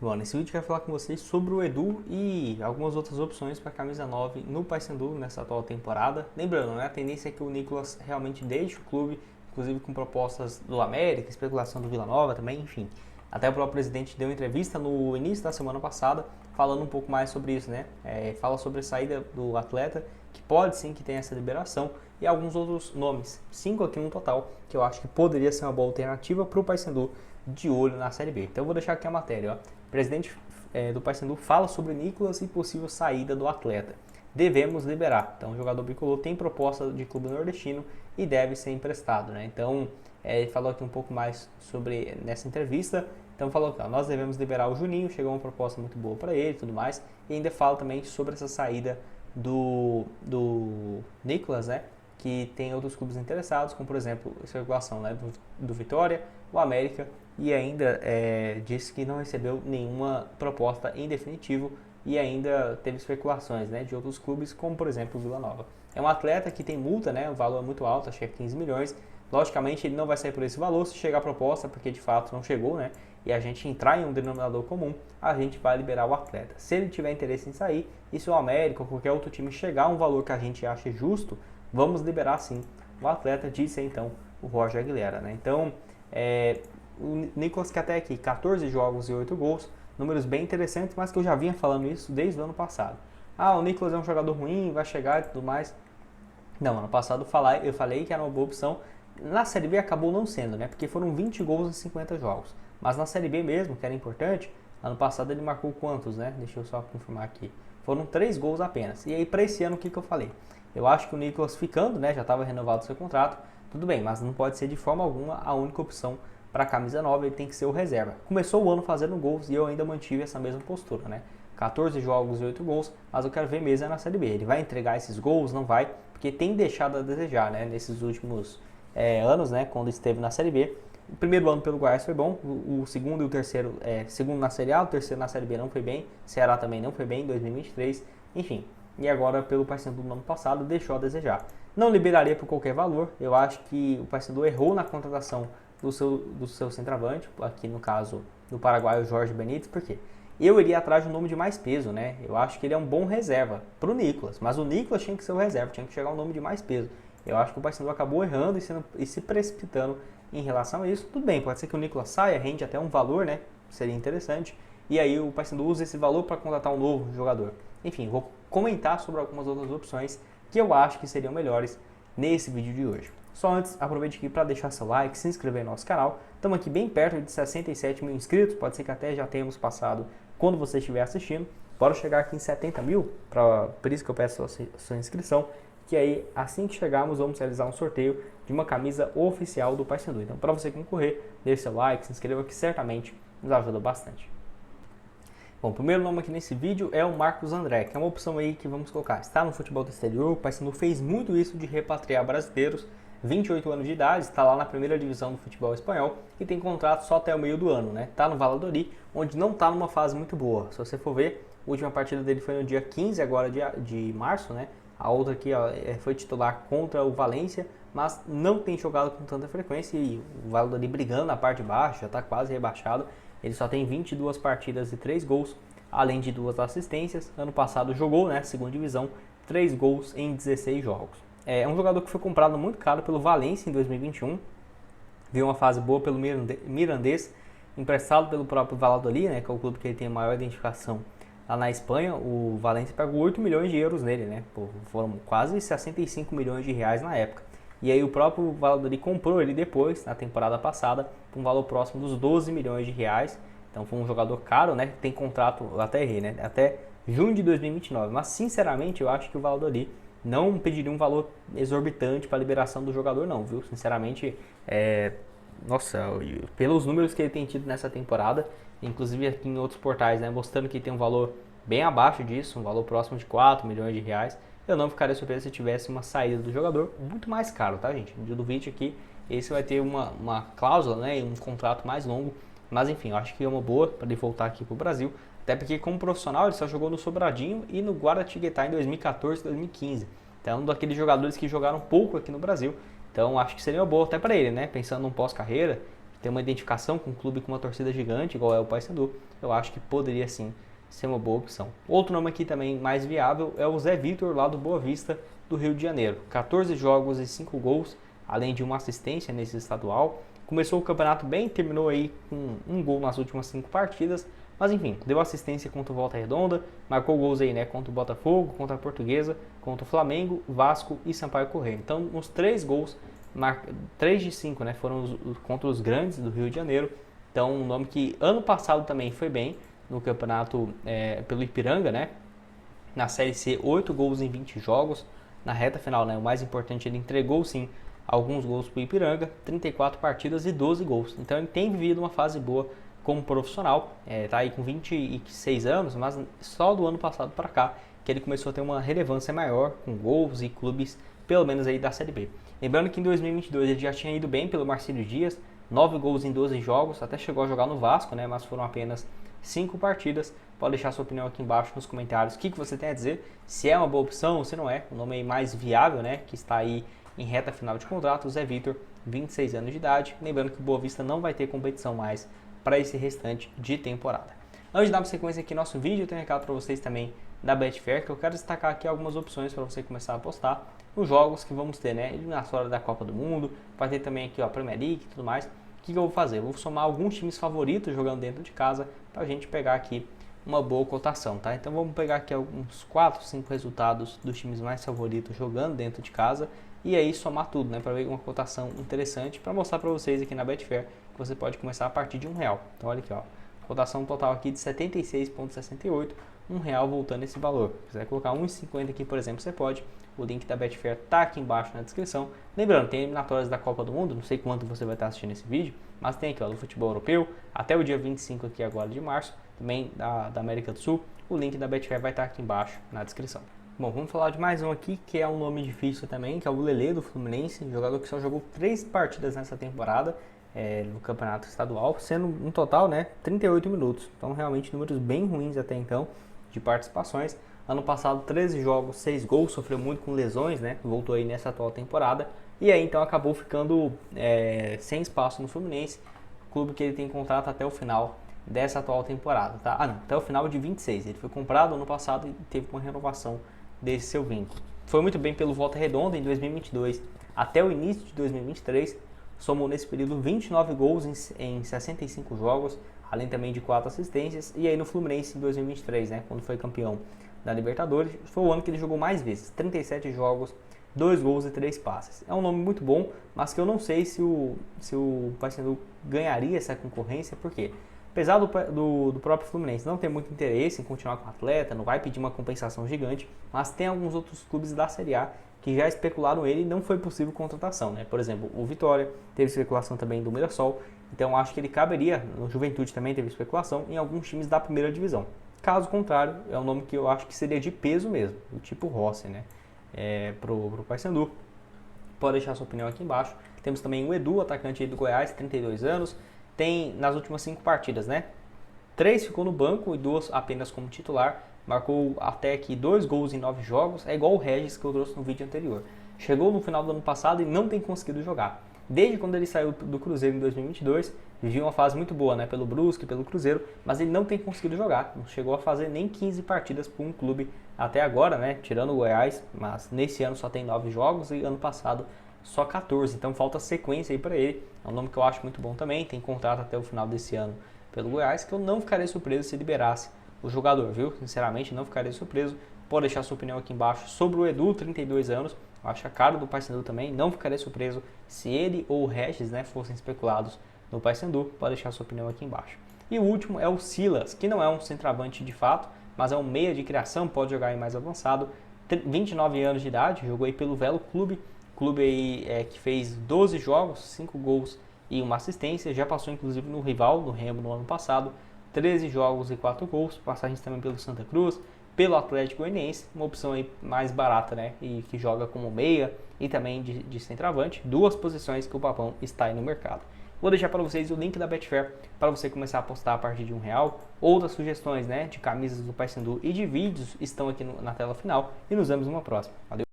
Bom, nesse vídeo eu quero falar com vocês sobre o Edu e algumas outras opções para a camisa 9 no Paysandu nessa atual temporada. Lembrando, né, a tendência é que o Nicolas realmente deixe o clube, inclusive com propostas do América, especulação do Vila Nova também, enfim. Até o próprio presidente deu entrevista no início da semana passada falando um pouco mais sobre isso, né? Fala sobre a saída do atleta, que pode sim que tenha essa liberação, e alguns outros nomes, 5 aqui no total, que eu acho que poderia ser uma boa alternativa para o Paysandu de olho na Série B. Então eu vou deixar aqui a matéria, ó. O presidente do Paysandu fala sobre Nicolas e possível saída do atleta. Devemos liberar. Então o jogador bicolor tem proposta de clube nordestino e deve ser emprestado, né? Então ele falou aqui um pouco mais sobre nessa entrevista. Então falou que nós devemos liberar o Juninho, chegou uma proposta muito boa para ele e tudo mais. E ainda fala também sobre essa saída do Nicolas, né? Que tem outros clubes interessados, como por exemplo a especulação, né, do Vitória, o América, e ainda disse que não recebeu nenhuma proposta em definitivo e ainda teve especulações, né, de outros clubes, como por exemplo o Vila Nova. É um atleta que tem multa, né, o valor é muito alto, acho que é 15 milhões. Logicamente ele não vai sair por esse valor se chegar a proposta, porque de fato não chegou, né, e a gente entrar em um denominador comum, a gente vai liberar o atleta. Se ele tiver interesse em sair, e se o América ou qualquer outro time chegar a um valor que a gente acha justo, vamos liberar sim o atleta, disse então o Roger Aguilera, né? Então, o Nicolas que até aqui 14 jogos e 8 gols, números bem interessantes, mas que eu já vinha falando isso desde o ano passado. Ah, o Nicolas é um jogador ruim, vai chegar e tudo mais. Não, ano passado eu falei que era uma boa opção. Na Série B acabou não sendo, né? Porque foram 20 gols em 50 jogos. Mas na Série B mesmo, que era importante, ano passado ele marcou quantos, né? Deixa eu só confirmar aqui. Foram 3 gols apenas. E aí para esse ano o que eu falei? Eu acho que o Nicolas ficando, né? Já estava renovado o seu contrato. Tudo bem, mas não pode ser de forma alguma a única opção para a camisa 9, ele tem que ser o reserva. Começou o ano fazendo gols e eu ainda mantive essa mesma postura, né? 14 jogos e 8 gols, mas eu quero ver mesmo na Série B. Ele vai entregar esses gols? Não vai, porque tem deixado a desejar, né? Nesses últimos anos, né? Quando esteve na Série B. O primeiro ano pelo Goiás foi bom, o segundo e o terceiro, segundo na Série A, o terceiro na Série B não foi bem, Ceará também não foi bem em 2023, enfim. E agora pelo Paysandu no ano passado deixou a desejar. Não liberaria por qualquer valor, eu acho que o Paysandu errou na contratação do seu centroavante, aqui no caso do paraguaio Jorge Benítez, porque eu iria atrás de um nome de mais peso, né? Eu acho que ele é um bom reserva para o Nicolas, mas o Nicolas tinha que ser o reserva, tinha que chegar um nome de mais peso. Eu acho que o Paysandu acabou errando e se precipitando em relação a isso. Tudo bem, pode ser que o Nicolas saia, rende até um valor, né? Seria interessante. E aí o Paysandu usa esse valor para contratar um novo jogador. Enfim, vou comentar sobre algumas outras opções que eu acho que seriam melhores nesse vídeo de hoje. Só antes, aproveite aqui para deixar seu like, se inscrever no nosso canal. Estamos aqui bem perto de 67 mil inscritos, pode ser que até já tenhamos passado quando você estiver assistindo. Bora chegar aqui em 70 mil, por isso que eu peço a sua inscrição, que aí assim que chegarmos vamos realizar um sorteio de uma camisa oficial do Paysandu. Então para você concorrer, deixe seu like, se inscreva que certamente nos ajuda bastante. Bom, o primeiro nome aqui nesse vídeo é o Marcos André, que é uma opção aí que vamos colocar. Está no futebol do exterior, o Paysandu fez muito isso de repatriar brasileiros, 28 anos de idade, está lá na primeira divisão do futebol espanhol e tem contrato só até o meio do ano, né? Está no Valladolid, onde não está numa fase muito boa. Se você for ver, a última partida dele foi no dia 15 agora de março, né? A outra aqui ó, foi titular contra o Valência, mas não tem jogado com tanta frequência e o Valladolid brigando na parte de baixo, já está quase rebaixado. Ele só tem 22 partidas e 3 gols, além de 2 assistências. Ano passado jogou, né, segunda divisão, 3 gols em 16 jogos. É um jogador que foi comprado muito caro pelo Valência em 2021. Viu uma fase boa pelo Mirandês, emprestado pelo próprio Valladolid, né, que é o clube que ele tem a maior identificação lá na Espanha. O Valência pagou 8 milhões de euros nele, né? Pô, foram quase 65 milhões de reais na época. E aí o próprio Valladolid comprou ele depois, na temporada passada, por um valor próximo dos 12 milhões de reais. Então foi um jogador caro, né? Tem contrato, eu até errei, né? Até junho de 2029. Mas sinceramente eu acho que o Valladolid não pediria um valor exorbitante para a liberação do jogador não, viu? Sinceramente, nossa, pelos números que ele tem tido nessa temporada, inclusive aqui em outros portais, né? Mostrando que tem um valor bem abaixo disso, um valor próximo de 4 milhões de reais. Eu não ficaria surpreso se tivesse uma saída do jogador muito mais caro, tá, gente? No vídeo aqui, esse vai ter uma cláusula, né, e um contrato mais longo, mas enfim, eu acho que é uma boa para ele voltar aqui pro Brasil, até porque como profissional ele só jogou no Sobradinho e no Guaratinguetá em 2014 e 2015. Então é um daqueles jogadores que jogaram pouco aqui no Brasil, então acho que seria uma boa até para ele, né, pensando num pós-carreira, tem uma identificação com um clube com uma torcida gigante, igual é o Paysandu, eu acho que poderia sim ser uma boa opção. Outro nome aqui também mais viável é o Zé Vitor, lá do Boa Vista, do Rio de Janeiro. 14 jogos e 5 gols, além de uma assistência nesse estadual. Começou o campeonato bem, terminou aí com um gol nas últimas 5 partidas, mas enfim, deu assistência contra o Volta Redonda, marcou gols aí, né, contra o Botafogo, contra a Portuguesa, contra o Flamengo, Vasco e Sampaio Corrêa. Então, os 3 gols, 3 de 5, né, foram contra os grandes do Rio de Janeiro. Então, um nome que ano passado também foi bem no campeonato pelo Ipiranga, né, na Série C, 8 gols em 20 jogos. Na reta final, né, o mais importante, ele entregou sim alguns gols para o Ipiranga, 34 partidas e 12 gols. Então ele tem vivido uma fase boa como profissional, tá aí com 26 anos, mas só do ano passado para cá que ele começou a ter uma relevância maior com gols e clubes, pelo menos aí da Série B. Lembrando que em 2022 ele já tinha ido bem pelo Marcílio Dias, 9 gols em 12 jogos, até chegou a jogar no Vasco, né, mas foram apenas 5 partidas. Pode deixar sua opinião aqui embaixo nos comentários. O que você tem a dizer? Se é uma boa opção ou se não é. O nome aí mais viável, né? Que está aí em reta final de contrato, o Zé Vitor, 26 anos de idade. Lembrando que o Boa Vista não vai ter competição mais para esse restante de temporada. Antes de dar uma sequência aqui no nosso vídeo, eu tenho um recado para vocês também da Betfair, que eu quero destacar aqui algumas opções para você começar a apostar nos jogos que vamos ter, né? Eliminatória da Copa do Mundo, vai ter também aqui ó, a Premier League e tudo mais. O que eu vou fazer? Eu vou somar alguns times favoritos jogando dentro de casa para a gente pegar aqui uma boa cotação, tá? Então vamos pegar aqui alguns 4, 5 resultados dos times mais favoritos jogando dentro de casa e aí somar tudo, né? Para ver uma cotação interessante para mostrar para vocês aqui na Betfair que você pode começar a partir de R$1. Então olha aqui, ó, cotação total aqui de 76,68, R$1 voltando esse valor. Se quiser colocar 1,50 aqui, por exemplo, você pode. O link da Betfair tá aqui embaixo na descrição. Lembrando, tem eliminatórias da Copa do Mundo, não sei quanto você vai estar assistindo esse vídeo, mas tem aqui ó, do futebol europeu, até o dia 25 aqui agora de março, também da América do Sul. O link da Betfair vai estar aqui embaixo na descrição. Bom, vamos falar de mais um aqui, que é um nome difícil também, que é o Lelê do Fluminense, jogador que só jogou 3 partidas nessa temporada no campeonato estadual, sendo um total, né, 38 minutos. Então, realmente, números bem ruins até então de participações. Ano passado, 13 jogos, 6 gols, sofreu muito com lesões, né, voltou aí nessa atual temporada. E aí, então, acabou ficando sem espaço no Fluminense, clube que ele tem contrato até o final dessa atual temporada, tá? Até o final de 26. Ele foi comprado ano passado e teve uma renovação desse seu vínculo. Foi muito bem pelo Volta Redonda em 2022 até o início de 2023, somou nesse período 29 gols em 65 jogos, além também de 4 assistências, e aí no Fluminense em 2023, né, quando foi campeão da Libertadores, foi o ano que ele jogou mais vezes, 37 jogos, 2 gols e 3 passes. É um nome muito bom, mas que eu não sei se o Paysandu ganharia essa concorrência, porque apesar do próprio Fluminense não ter muito interesse em continuar com o atleta, não vai pedir uma compensação gigante, mas tem alguns outros clubes da Série A que já especularam ele e não foi possível contratação, né? Por exemplo, o Vitória, teve especulação também do Mirassol, então acho que ele caberia, no Juventude também teve especulação, em alguns times da primeira divisão. Caso contrário, é um nome que eu acho que seria de peso mesmo, do tipo Rossi, né? Pro Paysandu. Pode deixar sua opinião aqui embaixo. Temos também o Edu, atacante aí do Goiás, 32 anos, tem nas últimas 5 partidas, né? 3 ficou no banco e 2 apenas como titular. Marcou até aqui 2 gols em 9 jogos. É igual o Regis que eu trouxe no vídeo anterior. Chegou no final do ano passado e não tem conseguido jogar. Desde quando ele saiu do Cruzeiro em 2022, vivia uma fase muito boa, né? Pelo Brusque, pelo Cruzeiro, mas ele não tem conseguido jogar. Não chegou a fazer nem 15 partidas por um clube até agora, né? Tirando o Goiás, mas nesse ano só tem 9 jogos e ano passado só 14, então falta sequência aí para ele. É um nome que eu acho muito bom também, tem contrato até o final desse ano pelo Goiás, que eu não ficaria surpreso se liberasse o jogador, viu? Sinceramente, não ficaria surpreso. Pode deixar sua opinião aqui embaixo sobre o Edu, 32 anos, eu acho a cara do Paysandu também, não ficaria surpreso se ele ou o Regis, né, fossem especulados no Paysandu. Pode deixar sua opinião aqui embaixo. E o último é o Silas, que não é um centroavante de fato, mas é um meia de criação, pode jogar aí mais avançado, 29 anos de idade, jogou aí pelo Velo Clube aí que fez 12 jogos, 5 gols e uma assistência, já passou inclusive no rival, no Remo, no ano passado, 13 jogos e 4 gols, passagens também pelo Santa Cruz, pelo Atlético Goianiense, uma opção aí mais barata, né, e que joga como meia e também de centroavante, 2 posições que o Papão está aí no mercado. Vou deixar para vocês o link da Betfair para você começar a apostar a partir de R$1. Outras sugestões, né, de camisas do Paysandu e de vídeos estão aqui na tela final e nos vemos numa próxima. Valeu!